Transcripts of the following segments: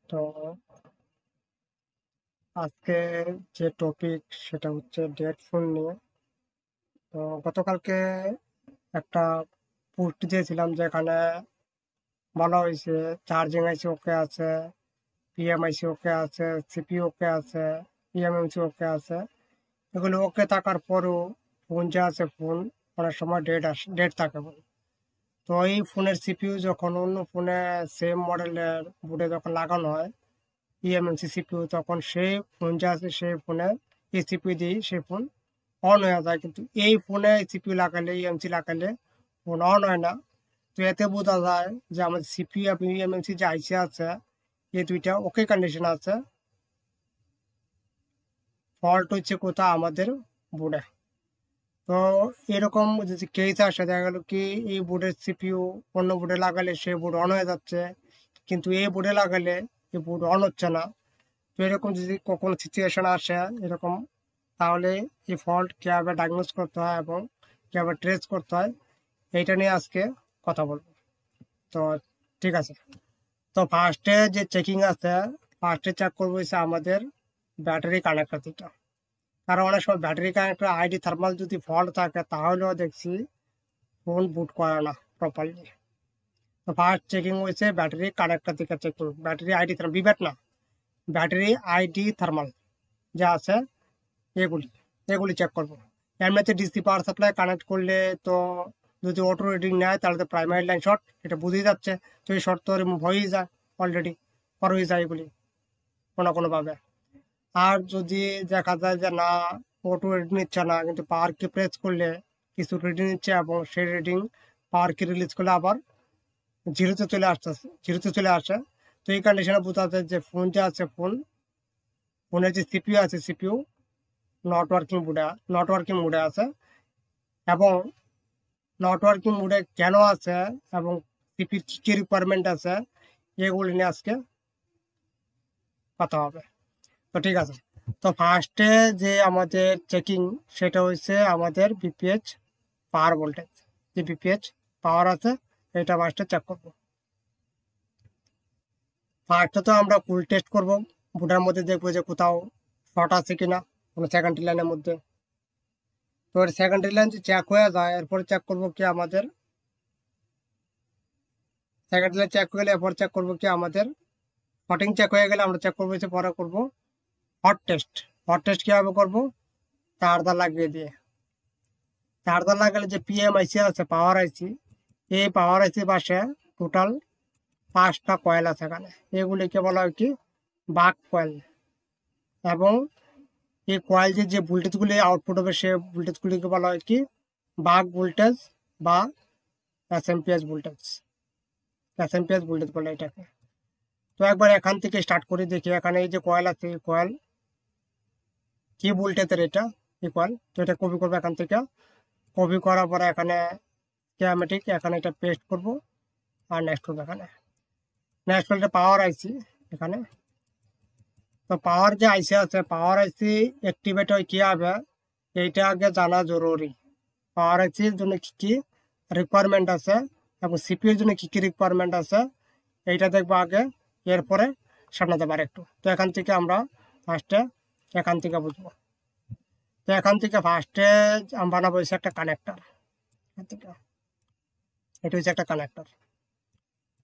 তো আজকে যে টপিক সেটা হচ্ছে ডেড ফোন নিয়ে। তো গতকালকে একটা পোস্ট দিয়েছিলাম যেখানে বলা হয়েছে চার্জিং আইসি ওকে আছে, পিএমআইসি ওকে আছে, সিপিইউ ওকে আছে, ইএমএমসি ওকে আছে। এগুলো ওকে থাকার পরও ফোন যে আছে ফোন অনেক সময় ডেড থাকে ফোন। তো এই ফোনের সিপিইউ যখন অন্য ফোনে সেম মডেলের বোর্ডে যখন লাগানো হয় ইএমএমসি সিপিইউ, তখন সেই ফোন যে আছে সেই ফোনে এই সিপিইউ দিয়ে সেই ফোন অন হয়ে যায়। কিন্তু এই ফোনে সিপিইউ লাগালে ইএমসি লাগালে ফোন অন হয় না। তো এতে বোঝা যায় যে আমাদের সিপিইউ এবং ইএমএমসি যে আইসি আছে এই দুইটা ওকে কন্ডিশন আছে। ফল্ট হচ্ছে কোথাও আমাদের বোর্ডে। তো এরকম যদি কেস আসে, দেখা গেল কি এই বোর্ডের সিপিইউ অন্য বোর্ডে লাগালে সেই বোর্ড অন হয়ে যাচ্ছে, কিন্তু এই বোর্ডে লাগালে এই বোর্ড অন হচ্ছে না। তো এরকম যদি কখনো সিচুয়েশন আসে এরকম, তাহলে এই ফল্ট কীভাবে ডায়াগনোজ করতে হয় এবং কীভাবে ট্রেস করতে হয় এইটা নিয়ে আজকে কথা বলবো। তো ঠিক আছে। তো ফার্স্টে যে চেকিং আছে, ফার্স্টে চেক করবো হচ্ছে আমাদের ব্যাটারি কানেক্টর থেকে। কারণ অনেক সময় ব্যাটারি কানেক্টর আইডি থার্মাল যদি ফল্ট থাকে তাহলেও দেখছি ফোন বুট করে না প্রপারলি। তো ফার্স্ট চেকিং হয়েছে ব্যাটারি কানেক্টর থেকে চেকিং, ব্যাটারি আইডি থার্মাল, বিব্যাট না, ব্যাটারি আইডি থার্মাল যা আছে এগুলি এগুলি চেক করবো। এমনিতে ডিসি পাওয়ার সাপ্লাই কানেক্ট করলে তো যদি অটো রিডিং নেয় তাহলে তো প্রাইমারি লাইন শর্ট, এটা বুঝেই যাচ্ছে। তো এই শর্ট তো রিমুভ হয়েই যায়, অলরেডি করা হয়ে যায় এগুলি কোনোভাবে। আর যদি দেখা যায় যে না, অটো রিডিং নিচ্ছে না কিন্তু পাওয়ার কি প্রেস করলে কিছু রিডিং নিচ্ছে এবং সেই রিডিং পাওয়ার কি রিলিজ করলে আবার জিরোতে চলে আসে। তো এই কন্ডিশনে বোঝা যায় যে ফোন যে আছে ফোনের যে সিপিইউ আছে সিপিইউ নট ওয়ার্কিং মোডে আছে। এবং নট ওয়ার্কিং মোডে কেন আছে এবং সিপির কী কী রিকোয়ারমেন্ট আছে এগুলি নিয়ে আজকে কথা হবে। তো ঠিক আছে। তো ফার্স্টে যে আমাদের চেকিং সেটা হচ্ছে আমাদের বিপিএইচ পাওয়ার ভোল্টেজ, যে বিপিএইচ পাওয়ার আছে এটা ফার্স্টে চেক করবো। ফার্স্টে তো আমরা ফুল টেস্ট করবো, বোর্ডের মধ্যে দেখবো যে কোথাও শর্ট আছে কিনা কোনো সেকেন্ডারি লাইনের মধ্যে। তো সেকেন্ডারি লাইন যে চেক হয়ে যায় এরপরে চেক করবো কি আমাদের সেকেন্ডারি লাইন চেক হয়ে গেলে এরপর চেক করবো কি আমাদের শর্টিং চেক হয়ে গেলে আমরা চেক করবো যে পরে করবো হট টেস্ট। হট টেস্ট কীভাবে করবো? তার লাগিয়ে দিয়ে, তার লাগালে যে পিএম আইসি আছে পাওয়ার আইসি, এই পাওয়ার আইসি পাশে টোটাল 5টা কয়েল আছে এখানে, এগুলিকে বলা হয় কি বাক কয়েল। এবং এই কয়েল যে ভোল্টেজগুলি আউটপুট হবে সে ভোল্টেজগুলিকে বলা হয় কি বাক ভোল্টেজ বা এসএমপিএস ভোল্টেজ। এসএমপিএস ভোল্টেজ বলে এটাকে। তো একবার এখান থেকে স্টার্ট করে দেখি, এখানে এই যে কয়েল আছে এই কয়েল কি ভোল্টেজের এটা এই কয়েল। তো এটা কপি করবো এখান থেকে, কপি করার পরে এখানে স্কিমেটিক এখানে এটা পেস্ট করব আর নেক্সট করবো। এখানে নেক্সট করলে পাওয়ার আইসি এখানে। তো পাওয়ার যে আইসি আছে পাওয়ার আইসি অ্যাক্টিভেট হয় কীভাবে এইটা আগে জানা জরুরি। পাওয়ার আইসির জন্য কী কী রিকোয়ারমেন্ট আছে এবং সিপিউর জন্য কী কী রিকোয়ারমেন্ট আছে এইটা দেখবো আগে, এরপরে সামনে দেবার একটু। তো এখান থেকে আমরা ফার্স্টে এখান থেকে বুঝবো। তো এখান থেকে ফার্স্টে আমরা বানাবো হচ্ছে একটা কানেক্টর। এখান থেকে এটা হচ্ছে একটা কানেক্টর,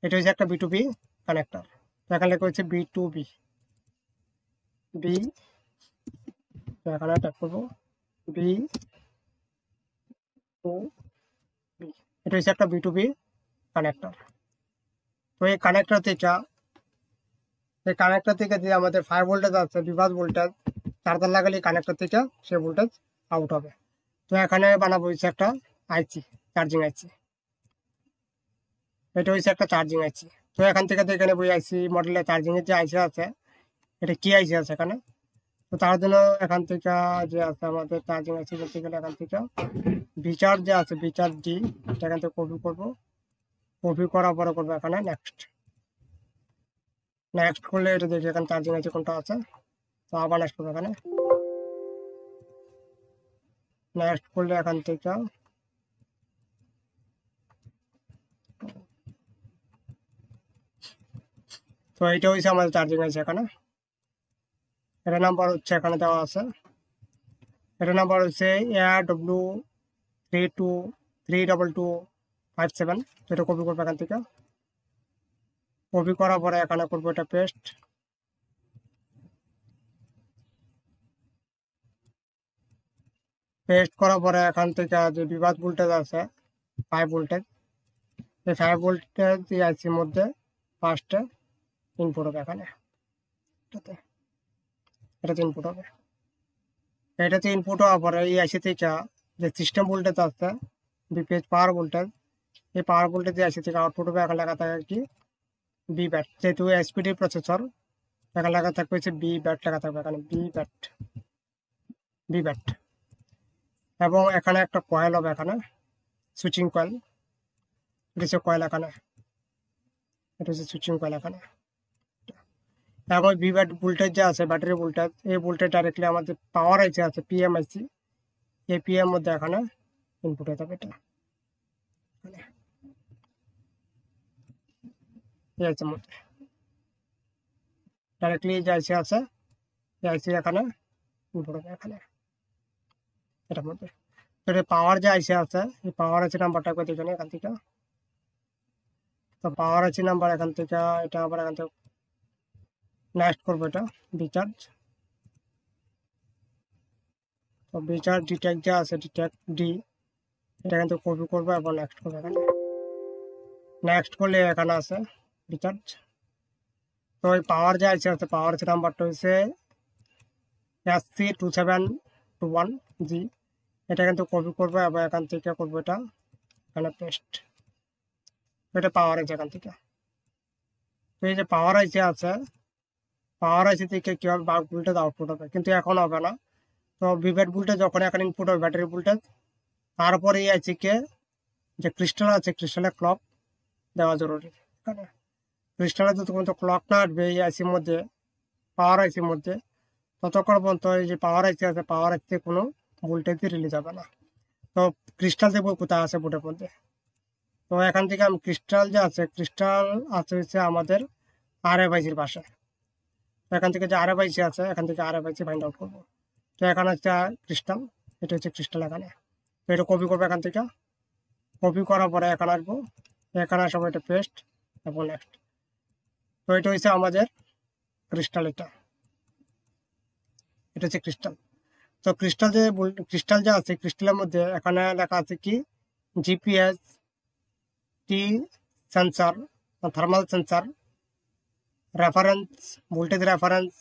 এটা হচ্ছে একটা বি2বি কানেক্টর। তো এখানে লেখা হচ্ছে বি2বি বি। তো এখানে ট্যাপ করবো বি2বি, এটা হচ্ছে একটা বি2বি কানেক্টর। তো এই কানেক্টর থেকে যে আমাদের 5 ভোল্টেজ আছে বিভাজ ভোল্টেজ, তার লাগালে কানেক্টর থেকে সে ভোল্টেজ আউট হবে। তো এখানে বানাবো হচ্ছে একটা আইসি, চার্জিং আইসি। এটা হচ্ছে একটা চার্জিং আইসি। তো এখান থেকে দেখে নেবো আইসি মডেলের চার্জিং এর যে আইসি আছে এটা কি আইসি আছে এখানে। তো তার জন্য এখান থেকে যে আছে আমাদের চার্জিং আইসি বলতে গেলে এখান থেকে বিচার যে আছে বিচার ডি, এটা এখান থেকে কপি করবো। কপি করার পরে করবো এখানে নেক্সট। নেক্সট করলে এটা দেখি এখানে চার্জিং আইসি কোনটা আছে। তো আবার নেক্সট করবো এখানে। নেক্সট করলে এখান থেকে তো এইটা হচ্ছে আমাদের চার্জিং আছে এখানে। এটা নাম্বার হচ্ছে এখানে দেওয়া আছে, এটা নাম্বার হচ্ছে AW323257। এটা কপি করবো এখান থেকে, কপি করার পরে এখানে করবো এটা পেস্ট। পেস্ট করার পরে এখান থেকে যে বিভাগ ভোল্টেজ আছে 5 ভোল্টেজ, এই 5 ভোল্টেজ এই আইসির মধ্যে ফার্স্টে ইনপুট হবে এখানে, এটাতে ইনপুট হবে। এটাতে ইনপুট হওয়ার পরে এই আইসি থেকে যে সিস্টেম ভোল্টেজ আছে বিপিএইচ পাওয়ার ভোল্টেজ, এই পাওয়ার ভোল্টেজ আইসি থেকে আউটপুট হবে এখানে লেখা থাকে কি বি ব্যাট, যেহেতু এসপিডি প্রসেসর এখানে লেখা থাকবে হচ্ছে বি ব্যাট লেখা থাকবে এখানে বি ব্যাট। এবং এখানে একটা কয়েল হবে এখানে সুইচিং কয়েল, এটা হচ্ছে কয়েল এখানে, এটা হচ্ছে সুইচিং কয়েল এখানে। এবং বি ব্যাট ভোল্টেজ যে আছে ব্যাটারি ভোল্টেজ, এই ভোল্টেজ ডাইরেক্টলি আমাদের পাওয়ার আইসি আছে পিএম আইসি, এই পিএম মধ্যে এখানে ইনপুট হয়ে যাবে এটা এই আইসির মধ্যে ডাইরেক্টলি যে আইসি আছে এই আইসি এখানে ইনপুট হবে এখানে এটার মধ্যে। তো এটা পাওয়ার যে আইসি আছে এই পাওয়ার আইসি নাম্বারটা করে দেখে এখান থেকে। তো পাওয়ার আইসি নাম্বার এখান থেকে এটা আবার এখান থেকে নেক্সট করবো এটা রিচার্জ। তো রিচার্জ ডিটেক্ট যে আছে ডিটেক্ট ডি, এটা কিন্তু কপি করবো এবং নেক্সট করবো এখানে। নেক্সট করলে এখানে আছে রিচার্জ। তো এই পাওয়ার যে আইসি আছে পাওয়ার আইসি নাম্বারটা হচ্ছে SC2721G, এটা কিন্তু কপি করবো এবং এখান থেকে করবো এটা এখানে পেস্ট, এটা পাওয়ার আইসি এখান থেকে। তো এই যে পাওয়ার আইসি আছে পাওয়ার আইসি থেকে কীভাবে বাক ভোল্টেজ আউটপুট হবে, কিন্তু এখন হবে না। তো ভিভেট ভোল্টেজ যখন এখানে ইনপুট হবে ব্যাটারি ভোল্টেজ, তারপরে এই আইসিকে যে ক্রিস্টাল আছে ক্রিস্টালে ক্লক দেওয়া জরুরি এখানে। ক্রিস্টালে যতক্ষণ তো ক্লক না আসবে এই আইসির মধ্যে পাওয়ার আইসির মধ্যে, ততক্ষণ পর্যন্ত এই যে পাওয়ার আইসি আছে পাওয়ার আইসিতে কোনো ভোল্টেজই রিলিজ হবে না। তো ক্রিস্টাল দেখবো কোথায় আছে বোর্ডের মধ্যে। তো এখান থেকে আমি ক্রিস্টাল যে আছে ক্রিস্টাল আছে হচ্ছে আমাদের RFICর পাশে। তো এখান থেকে যে RFIC আছে এখান থেকে RFIC ফাইন্ড আউট করবো। তো এখানে হচ্ছে ক্রিস্টাল, এটা হচ্ছে ক্রিস্টাল এখানে। তো এটা কপি করবো এখান থেকে, কপি করার পরে এখানে আসবো, এখানে আসবো এটা পেস্ট এবং নেক্সট। তো এটা হচ্ছে আমাদের ক্রিস্টাল, এটা হচ্ছে ক্রিস্টাল। তো ক্রিস্টাল যে আছে ক্রিস্টালের মধ্যে এখানে লেখা আছে কি GPS টি sensor thermal sensor reference voltage reference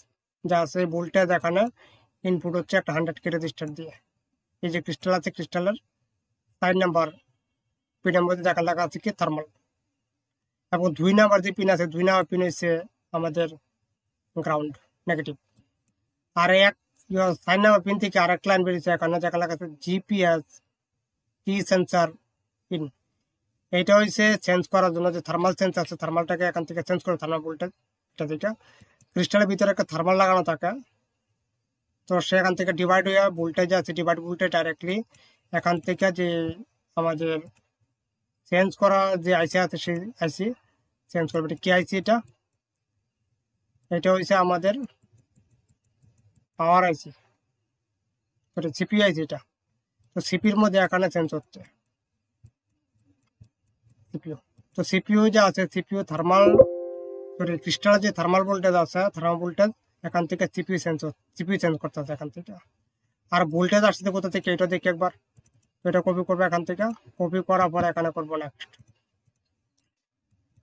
যা আছে ভোল্টেজ এখানে ইনপুট হচ্ছে একটা 100K রেজিস্টার দিয়ে। এই যে ক্রিস্টাল আছে ক্রিস্টালের 4 নাম্বার পিনের মধ্যে দেখা লেখা আছে কি থার্মাল, এবং 2 নাম্বার যে পিন আছে 2 নাম্বার পিন হচ্ছে আমাদের গ্রাউন্ড নেগেটিভ। আর 4 নাম্বার পিন থেকে আরেক লাইন বেরিয়েছে এখানে দেখা লেখা আছে GPS টি সেন্সার পিন, এইটা হচ্ছে চেঞ্জ করার জন্য যে থার্মাল সেন্স আছে থার্মালটাকে এখান থেকে চেঞ্জ করে থার্মাল ভোল্টেজ এটা থেকে ক্রিস্টালের ভিতরে একটা থার্মাল লাগানো থাকে। তো সেখান থেকে ডিভাইড হয়ে ভোল্টেজ আছে ডিভাইড ভোল্টেজ ডাইরেক্টলি এখান থেকে যে আমাদের চেঞ্জ করা যে আইসি আছে সেই আইসি চেঞ্জ করবে। এটা কি আইসি এটা হচ্ছে আমাদের পাওয়ার আইসি, এটা সিপিইউ আইসি এটা। তো সিপির মধ্যে এখানে চেঞ্জ হচ্ছে সিপিইউ। তো সিপিইউ যে আছে সিপিইউ থার্মাল ক্রিস্টাল যে থার্মাল ভোল্টেজ আছে থার্মাল ভোল্টেজ এখান থেকে সিপিইউ চেঞ্জ করতে আছে এখান থেকে। আর ভোল্টেজ আসছে কোথা থেকে এটা দেখি একবার। এটা কপি করবো এখান থেকে, কপি করার পরে এখানে করবো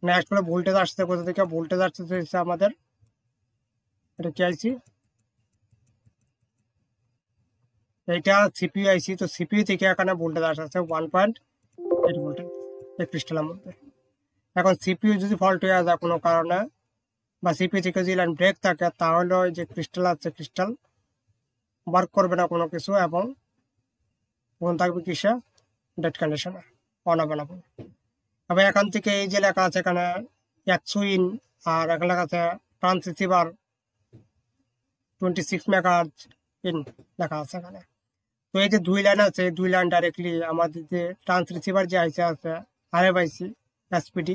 নেক্সট করে ভোল্টেজ আসছে কোথা থেকে, ভোল্টেজ আসছে আমাদের এটা কি আইসি এটা সিপিইউ আইসি। তো সিপিইউ থেকে এখানে ভোল্টেজ আসছে 1.8 ভোল্টেজ এই ক্রিস্টালের মধ্যে। এখন সিপিইউ যদি ফল্ট হয়ে যায় কোনো কারণে বা সিপিইউ থেকে যদি লাইন ব্রেক থাকে তাহলে ওই যে ক্রিস্টাল আছে ক্রিস্টাল ওয়ার্ক করবে না কোনো কিছু, এবং ফোন থাকবে কিসে ডেড কন্ডিশনে অন হবে না। আবার এখান থেকে এই যে লেখা আছে এখানে 100 ইন আর এখানে লেখা আছে ট্রান্সিসিভার 26 মেগাহার্জ ইন লেখা আছে এখানে। তো এই যে 2 লাইন আছে 2 লাইন ডাইরেক্টলি আমাদের যে ট্রান্সরিসিভার যে আইসি আছে RFIC SPD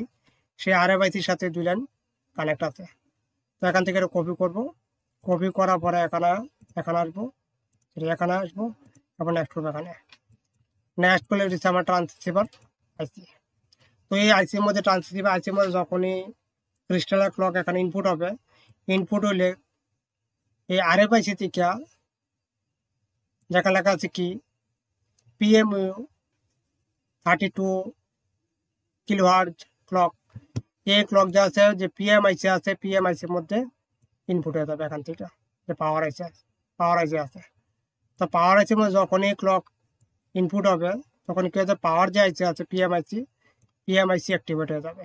সেই RFICর সাথে 2 লাইন কানেক্ট আছে। তো এখান থেকে এটা কপি করব, কপি করার পরে এখানে আসবো, এখানে আসবো, তারপর নেক্সট করবো। এখানে নেক্সট করলে দিচ্ছে আমার ট্রান্সসিভার আইসি। তো এই আইসির মধ্যে ট্রান্সসিভার আইসির মধ্যে যখনই ক্রিস্টালের ক্লক এখানে ইনপুট হবে, ইনপুট হলে এই আরএফআইসি থেকে যেখানে লেখা আছে কি PMU 32 কিলোহার্জ ক্লক, এই ক্লক যা আছে যে PMIC আছে, PMICর মধ্যে ইনপুট হয়ে যাবে এখান থেকে, যে পাওয়ার আইসি আছে। তো পাওয়ার আইসির মধ্যে যখন এই ক্লক ইনপুট হবে তখন কি হচ্ছে, পাওয়ার যে আইসি আছে PMIC অ্যাক্টিভেট হয়ে যাবে।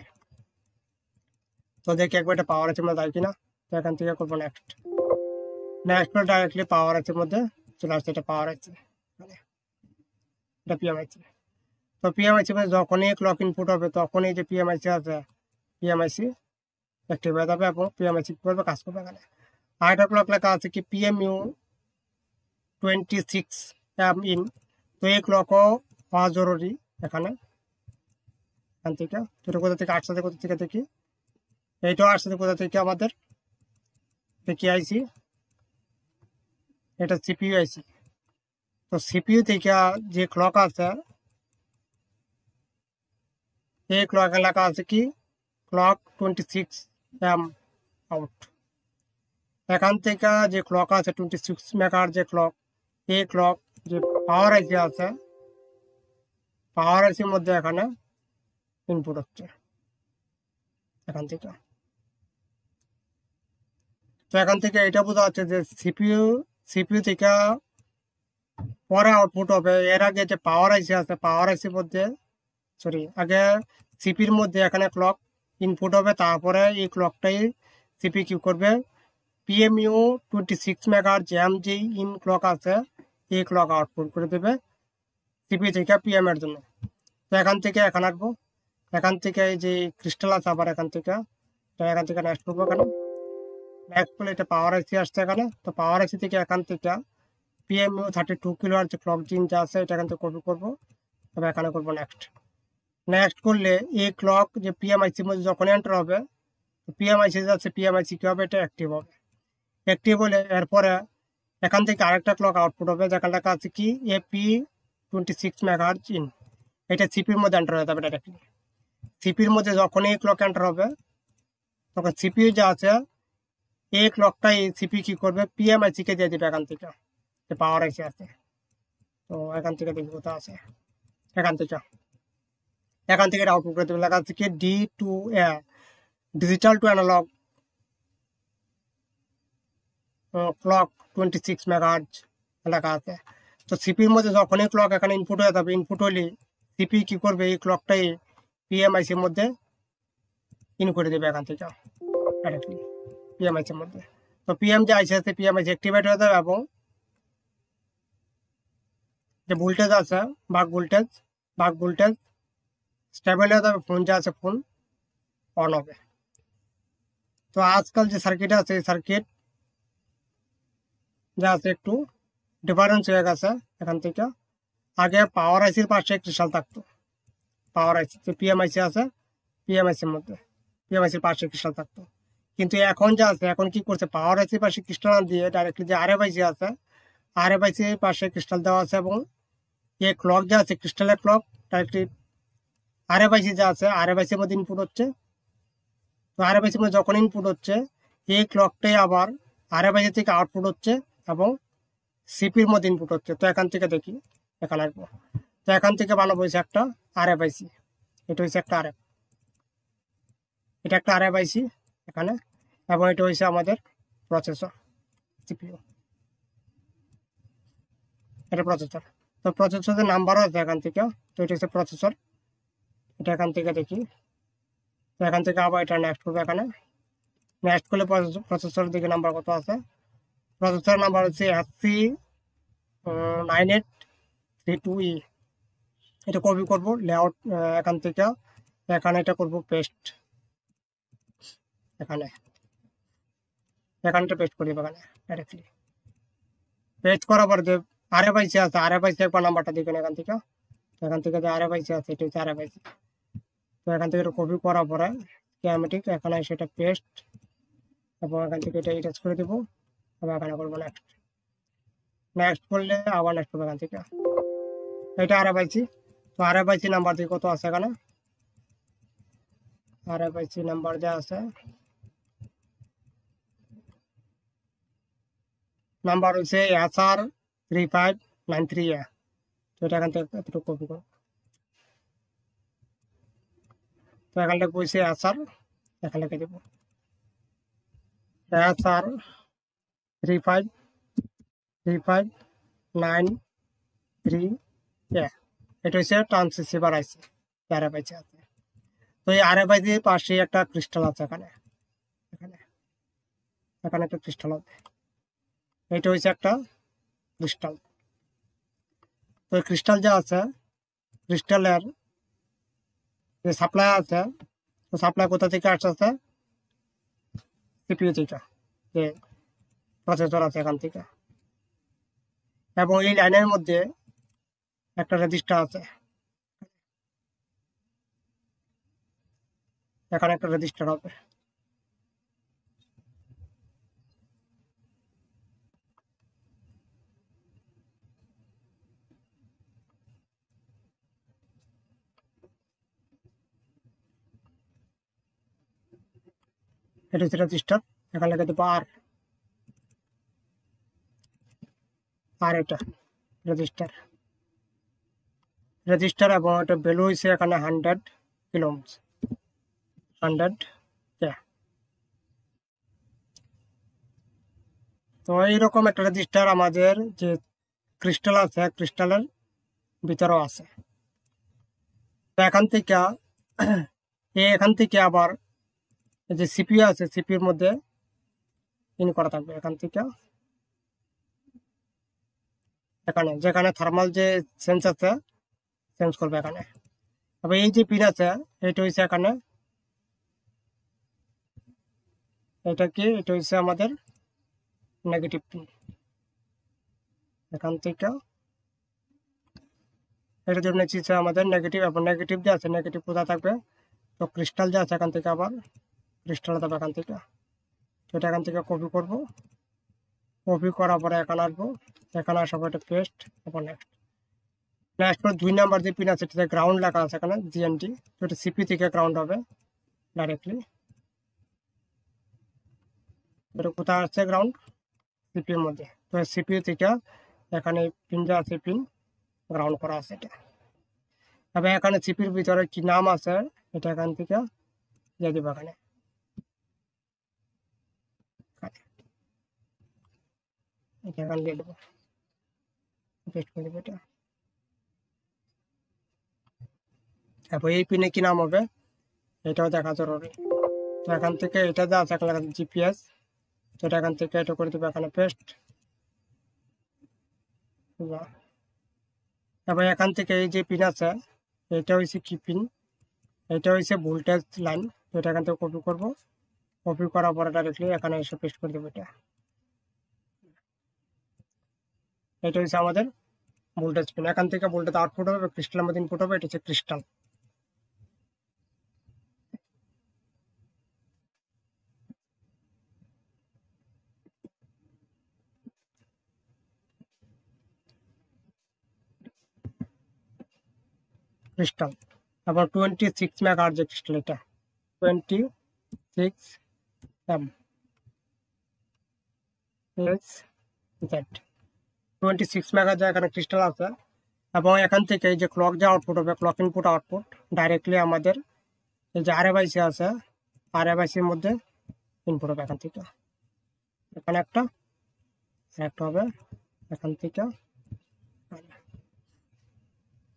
তো দেখি একবার এটা পাওয়ার আইসির মধ্যে যায় কিনা। তো এখান থেকে করবো নেক্সট করে ডাইরেক্টলি পাওয়ার আইসির মধ্যে চলে আসছে। এটা পাওয়ার আইসি, এটা PMIC। তো PMIC মধ্যে যখনই ক্লক ইনপুট হবে তখনই যে PMIC আছে PMIC অ্যাক্টিভ হয়ে যাবে এবং PMIC কি করবে, কাজ করবে। এখানে আরেকটা ক্লক লেখা আছে কি PMU 26 in। তো এই ক্লকও হওয়া জরুরি এখানে। এখান থেকে দুটো কোথা থেকে আসছে, কোথা থেকে দেখি, এইটাও আসছে কোথা থেকে আমাদের দেখি আইসি, এটা CPU আইসি। তো CPU থেকে যে ক্লক আছে, এই ক্লক লেখা আছে কি ক্লক 26 am আউট। এখান থেকে যে ক্লক আছে 26 মেগার যে ক্লক, এই ক্লক যে পাওয়ার আইসি আছে, পাওয়ার আইসির মধ্যে এখানে ইনপুট হচ্ছে এখান থেকে। তো এখান থেকে এটা বোঝা যাচ্ছে যে সিপিইউ থেকে পরে আউটপুট হবে। এর আগে যে পাওয়ার আইসি আছে, পাওয়ার আইসির মধ্যে আগে সিপির মধ্যে এখানে ক্লক ইনপুট হবে, তারপরে এই ক্লকটাই সিপি কিউ করবে PMU 26 মেগার জ্যাম যে ইন ক্লক আছে, এই ক্লক আউটপুট করে দেবে সিপি থেকে PM এর জন্য। তো এখান থেকে এখানে আসবো, এখান থেকে এই যে ক্রিস্টাল আছে আবার এখান থেকে নেক্সট করবো। এখানে নেক্সট করলে এটা পাওয়ার আইসি আসছে এখানে। তো পাওয়ার আইসি থেকে এখান থেকে PMU 32 কিলোহার্জ যে ক্লক জিন যা আছে এটা এখান থেকে কপি করবো, তবে এখানে করবো নেক্সট করলে এই ক্লক যে PMICর মধ্যে যখন এন্টার হবে, PMIC যাচ্ছে, PMIC কি হবে, এটা অ্যাক্টিভ হলে এরপরে এখান থেকে আরেকটা ক্লক আউটপুট হবে যেখানে লেখা আছে কি AP 26 মেগাহার্জ ইন। এটা সিপির মধ্যে এন্টার হয়ে যাবে ডাইরেক্টলি। সিপির মধ্যে যখন এই ক্লক এন্টার হবে তখন সিপিইউ যা আছে এই ক্লকটাই সিপি কি করবে, PMIC কে দিয়ে দেবে এখান থেকে, যে পাওয়ার আইসি আছে। তো এখান থেকে দেখি কোথাও আছে, এখান থেকে এটা আউটপুট করে দেবে, লেখা আছে কি D2A digital to analogue clock 26 megahertz লেখা আছে। তো সিপির মধ্যে যখনই ক্লক এখানে ইনপুট হয়ে যাবে, ইনপুট হলে সিপি কি করবে, এই ক্লকটাই PMICর মধ্যে ইন করে দেবে এখান থেকে ডাইরেক্টলি PMICর মধ্যে। তো PM যে আইসি আছে PMIC অ্যাক্টিভেট হয়ে যাবে এবং যে ভোল্টেজ আছে বাক ভোল্টেজ স্টেবল হয়ে যাবে, ফোন যা আছে ফোন অন হবে। তো আজকাল যে সার্কিট আছে এই সার্কিট যা আছে একটু ডিফারেন্স হয়ে গেছে এখান থেকে। আগে পাওয়ার আইসির পাশে ক্রিস্টাল থাকতো, পাওয়ার আইসি যে PMIC আছে PMICর মধ্যে PMICর পাশে ক্রিস্টাল থাকতো, কিন্তু এখন যা আছে এখন কি করছে, পাওয়ার আইসির পাশে ক্রিস্টাল দিয়ে ডাইরেক্টলি যে RFIC আছে RFICর পাশে ক্রিস্টাল দেওয়া আছে এবং এই ক্লক যা আছে ক্রিস্টালের ক্লক ডাইরেক্টলি RFIC যা আছে RFICর মধ্যে ইনপুট হচ্ছে। তো RFICর মধ্যে যখন ইনপুট হচ্ছে এই ক্লকটাই আবার RFIC থেকে আউটপুট হচ্ছে এবং সিপির মধ্যে ইনপুট হচ্ছে। তো এখান থেকে দেখি, এখানে আসবো। তো এখান থেকে বানাবো হয়েছে একটা RFIC, এটা হচ্ছে একটা এটা একটা RFIC এখানে, এবং এটা হচ্ছে আমাদের প্রসেসর CPU, এটা প্রসেসর। তো প্রসেসরের নাম্বারও আছে এখান থেকে। তো এটা হচ্ছে প্রসেসর, এটা এখান থেকে দেখি। তো এখান থেকে আবার এটা নেক্সট করবো, এখানে নেক্সট করলে প্রসেসর দিকে নাম্বার কত আছে, প্রসেসর নাম্বার হচ্ছে FC9832E। এটা কপি করবো লেআউট এখান থেকে, এখানে এটা করবো পেস্ট, এখানটা পেস্ট করি এখানে ডাইরেক্টলি। পেস্ট করার পর যে RFIC আছে RFIC একবার নাম্বারটা দেখেন এখান থেকে যে RFIC আছে এটা হচ্ছে RFIC। তো এখান থেকে এটা কপি করার পরে স্কিমেটিক এখানে সেটা পেস্ট, এবং এখান থেকে এটা ইরেজ করে দেবো, আবার এখানে করবো নেক্সট। নেক্সট করলে আবার নেক্সট করবো এখান থেকে। এটা RFIC, তো RFIC নাম্বার দিয়ে কত আছে এখানে, RFIC নাম্বার যা আছে, নাম্বার হচ্ছে SR3593A। তো এটা এখান থেকে এতটুকু কপি করো। তো এখান থেকে বসে SR, এখানে লিখে দেবো SR3593A। এটা হচ্ছে ট্রান্সসিভার আইসি, RFIC আছে। তো এই RFIC পাশে একটা ক্রিস্টাল আছে এখানে, এখানে এখানে একটা ক্রিস্টাল আছে, এটা হচ্ছে একটা ক্রিস্টাল। তো ক্রিস্টাল যা আছে, ক্রিস্টালের যে সাপ্লাই আছে, তো সাপ্লাই কোথা থেকে আসছে, CPU থেকে, যে প্রসেসর আছে এখান থেকে। এবং এই লাইনের মধ্যে একটা রেজিস্টার আছে, এখানে একটা রেজিস্টার হবে। এটা হচ্ছে রেজিস্টার, এখানে লিখে দেবো আর এটা রেজিস্টার, রেজিস্টার এবং এটা ভ্যালু হয়েছে এখানে 100 কিলো ওহমস, 100 কে। তো এইরকম একটা রেজিস্টার আমাদের যে ক্রিস্টাল আছে, ক্রিস্টালের ভিতরেও আছে। তো এখান থেকে এখান থেকে আবার এই যে সিপিইউ আছে, সিপিইউর মধ্যে ইন করা থাকবে। এখান থেকে এখানে যেখানে থার্মাল যে সেন্স আছে, চেঞ্জ করবে এখানে। তবে এই যে পিন আছে, এটা হচ্ছে এখানে, এটা কি, এটা হচ্ছে আমাদের নেগেটিভ পিন। এখান থেকে এটার জন্য হচ্ছে আমাদের নেগেটিভ, এবং নেগেটিভ যে আছে, নেগেটিভ কোথায় থাকবে, তো ক্রিস্টাল যে আছে এখান থেকে আবার ক্রিস্টাল দেবে এখান থেকে। তো এটা এখান থেকে কপি করব, কপি করার পরে এখানে আসবো, এখানে আসার পর এটা পেস্ট, এবং নেক্সট। নেক্সট পর 2 নাম্বার যে পিন আছে, এটাতে গ্রাউন্ড লেখা আছে এখানে, GND। তো এটা সিপি থেকে গ্রাউন্ড হবে ডাইরেক্টলি। এটা কোথায় আসছে গ্রাউন্ড, সিপির মধ্যে। তো সিপিইউ থেকে এখানে পিন যা আছে, পিন গ্রাউন্ড করা আছে এটা। তবে এখানে সিপির ভিতরে কি নাম আছে, এটা এখান থেকে দিয়ে দিব এখানে, এটা এখানে দিয়ে দেবো, পেস্ট করে দেবো এটা। তারপর এই পিনে কি নাম হবে, এটাও দেখা জরুরি। তো এখান থেকে এটা যা আছে এখানে GPS, তো এটা এখান থেকে এটা করে দেবো এখানে পেস্ট। তারপর এখান থেকে এই যে পিন আছে, এটা হচ্ছে কি পিন, এটা হচ্ছে ভোল্টেজ লাইন। তো এটা এখান থেকে কপি করবো, কপি করার পরে ডাইরেক্টলি এখানে এসে পেস্ট করে দেবো এটা। এটা হচ্ছে আমাদের ভোল্টেজ পিন। এখান থেকে ভোল্টেজ আউটপুট হবে, ক্রিস্টালের মধ্যে ইনপুট হবে, এটা হচ্ছে ক্রিস্টাল। ক্রিস্টাল আবার 26 মেগাহার্জ যে ক্রিস্টাল, এটা 26M Z, 26 মেগাহার্জ এখানে ক্রিস্টাল আছে। এবং এখান থেকে এই যে ক্লক যে আউটপুট হবে, ক্লক ইনপুট আউটপুট ডাইরেক্টলি আমাদের এই যে RFIC আছে, RFICর মধ্যে ইনপুট হবে এখান থেকে। এখানে একটা হবে এখান থেকে।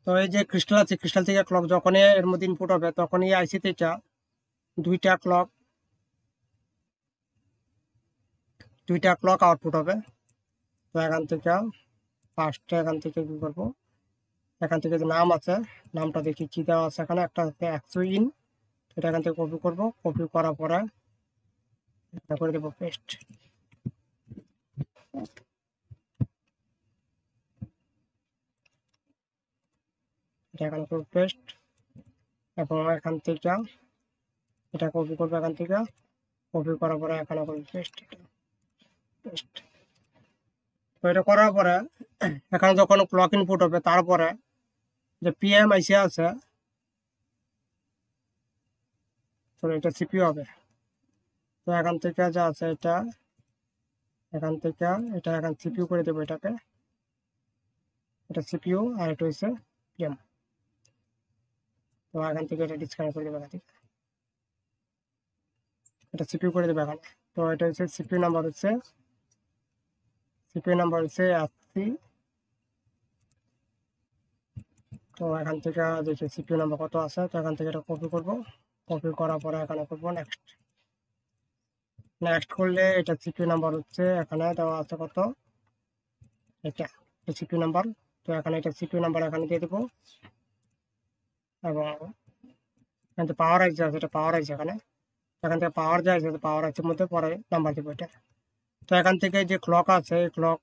তো এই যে ক্রিস্টাল আছে, ক্রিস্টাল থেকে ক্লক যখনই এর মধ্যে ইনপুট হবে, তখনই আইসি থেকে দুইটা ক্লক আউটপুট হবে। তো এখান থেকে ফার্স্টে এখান থেকে কি করবো, এখান থেকে যে নাম আছে, নামটা দেখি কি দেওয়া আছে এখানে, একটা আছে 100 ইন। এটা এখান থেকে কপি করবো, কপি করার পরে এটা করে দেবো পেস্ট। এটা এখানে করবো পেস্ট, এবং এখান থেকে এটা কপি করবো, এখান থেকে কপি করার পরে এখানে করবো পেস্ট। পেস্ট তো এটা করার পরে এখানে যখন ক্লক ইনপুট হবে তারপরে যে পিএমআইসি আছে, তো এটা সিপিইউ হবে। তো এখান থেকে যা আছে এটা এখান থেকে এখন সিপিইউ করে দেবো এটাকে, এটা সিপিইউ আর এটা হচ্ছে পিএম। তো এখান থেকে এটা ডিসকানেক্ট করে দেবো, এখান থেকে এটা সিপিইউ করে দেবো এখানে। তো এটা হচ্ছে সিপিইউ নাম্বার হচ্ছে 80। তো এখান থেকে দেখি সিপিইউ নাম্বার কত আছে। তো এখান থেকে এটা কপি করব, কপি করার পরে এখানে করবো নেক্সট। নেক্সট করলে এটা সিপিইউ নাম্বার হচ্ছে এখানে দেওয়া আছে কত, এটা সিপিইউ নাম্বার। তো এখানে এটা সিপিইউ নাম্বার এখানে দিয়ে দেবো, এবং এখান থেকে পাওয়ার আইসি আছে, এটা পাওয়ার আইসি এখানে, এখান থেকে পাওয়ার যায় আছে, পাওয়ার আইসির মধ্যে পরে নাম্বার দেবো এটা। তো এখান থেকে যে ক্লক আছে এই ক্লক,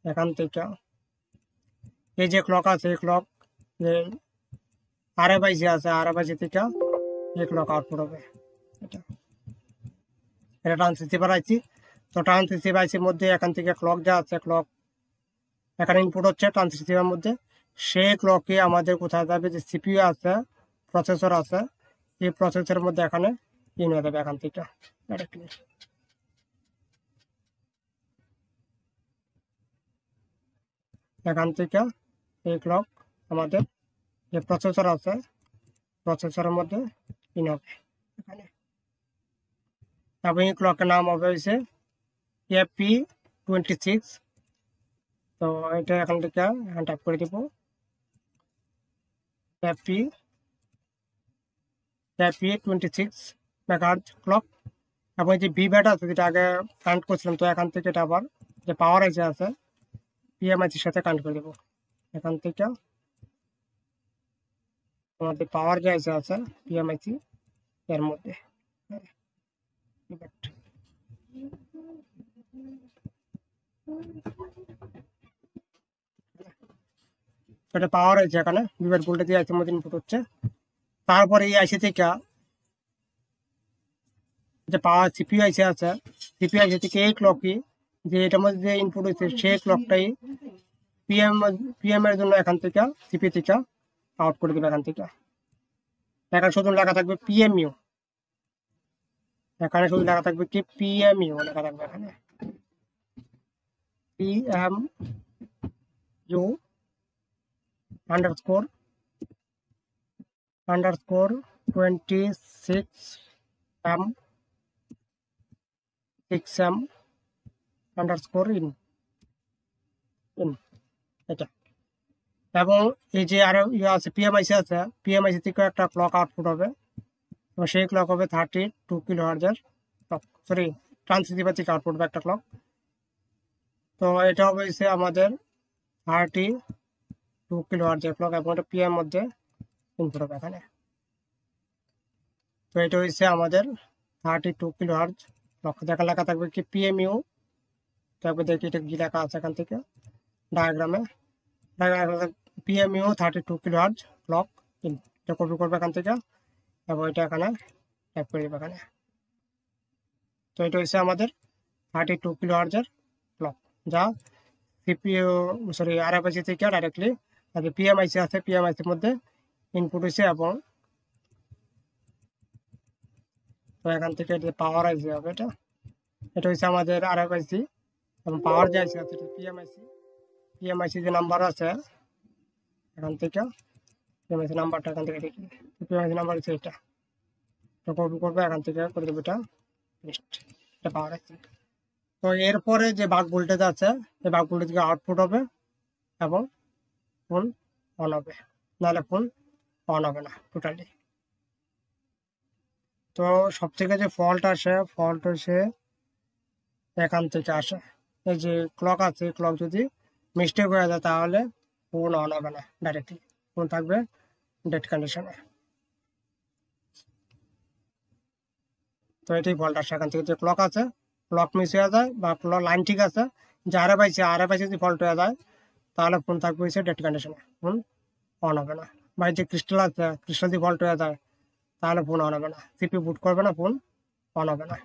এখান থেকে এই যে ক্লক আছে এই ক্লক যে আরএফআইসি আছে, আরএফআইসি থেকে এই ক্লক আউটপুট হবে। এটা এটা ট্রান্সরিসিভার আইসি। তো ট্রান্সরিসিভার আইসির মধ্যে এখান থেকে ক্লক যা আছে, ক্লক এখানে ইনপুট হচ্ছে ট্রান্সরিসিভার মধ্যে, সেই ক্লকে আমাদের কোথায় যাবে, যে সিপিইউ আছে, প্রসেসর আছে, এই প্রসেসরের মধ্যে এখানে ইন হয়ে যাবে এখান থেকে ডাইরেক্টলি। এখান থেকে এই ক্লক আমাদের যে প্রসেসর আছে, প্রসেসরের মধ্যে ইন হবে এখানে, এবং এই ক্লকের নাম হবে হচ্ছে FP26। তো এটা এখান থেকে টাইপ করে দিব FP26 মেগাহার্টজ ক্লক। এবং যে ভি ব্যাট আছে যেটা আগে কানেক্ট করছিলাম, তো এখান থেকে এটা আবার যে পাওয়ার আইসি আছে পিএমআইসির সাথে কানেক্ট করে দেবো। এখান থেকে আমাদের পাওয়ার যে আইসি আছে পিএমআইসি এর মধ্যে এটা পাওয়ার আইসি, এখানে ভিভেট ভোল্টেজ দিয়ে আইসির মধ্যে ইনপুট হচ্ছে। তারপরে এই আইসি থেকে যে পাওয়ার সিপিইউ আইসি আছে, সিপিইউ আইসি থেকে এই ক্লকই যে এটার মধ্যে যে ইনপুট হচ্ছে সেই ক্লকটাই পিএম এর জন্য এখান থেকে সিপি থেকে আউট করে দেবে। এখান থেকে এখানে শুধু লেখা থাকবে পিএমইউ, এখানে শুধু লেখা থাকবে কি পিএমইউ লেখা থাকবে এখানে, PMU underscore 26M 6M underscore in এটা। এবং এই যে আরো ইয়ে আছে পিএমআইসি আছে, পিএমআইসি থেকে একটা ক্লক আউটপুট হবে, এবং সেই ক্লক হবে 32 কিলোহার্জের ক্লক, সরি ট্রান্সরিসিভার থেকে আউটপুট হবে একটা ক্লক। তো এটা হবে আমাদের 32 কিলোহার্জের ক্লক, এবং এটা পিএম মধ্যে ইনপুট হবে এখানে। তো এটা হচ্ছে আমাদের 32 কিলোহার্জ ক্লক। দেখা লেখা থাকবে কি পিএমইউ, তারপর দেখি এটা কি লেখা আছে এখান থেকে ডায়াগ্রামে, পিএমইউ 32 কিলোহার্জ ক্লক ইন, এটা কপি করবে এখান থেকে, এবং এটা এখানে টাইপ করে দেবে এখানে। তো এটা হচ্ছে আমাদের 32 কিলোহার্জের ক্লক, যা সিপিইউ সরি আরএফআইসি থেকে ডাইরেক্টলি পিএমআইসি আছে, পিএমআইসির মধ্যে ইনপুট হয়েছে। এবং তো এখান থেকে এটা পাওয়ার আইসি হবে, এটা হচ্ছে আমাদের আরএফআইসি, এবং পাওয়ার যে আইসি আছে পিএমআইসি যে নাম্বার আছে এখান থেকে, পিএমআইসি নাম্বারটা এখান থেকে দেখি, পিএমআইসি নাম্বার হচ্ছে এটা, তো কপি করবে এখান থেকে করে দেবো এটা লিস্ট, এটা পাওয়ার আইসি। তো এরপরে যে বাক ভোল্টেজ আছে এই বাক ভোল্টেজ আউটপুট হবে, এবং ফোন অন হবে, নাহলে ফোন অন হবে না টোটালি। তো সব থেকে যে ফল্ট হচ্ছে এখান থেকে আসে, এই যে ক্লক আছে ক্লক যদি মিস্টেক হয়ে যায় তাহলে ফোন অন হবে না, ডাইরেক্টলি ফোন থাকবে ডেড কন্ডিশনে। তো এটাই ফল্ট আসে এখান থেকে, যে ক্লক আছে ক্লক মিস হয়ে যায়, বা ক্লক লাইন ঠিক আছে, যে আরএফআইসি যদি ফল্ট হয়ে যায় তাহলে ফোন থাকবে হচ্ছে ডেড কন্ডিশনে, ফোন অন হবে না। বা যে ক্রিস্টাল আছে, ক্রিস্টাল যদি ফল্ট হয়ে যায় তাহলে ফোন অন হবে না, সিপি বুট করবে না, ফোন অন হবে না।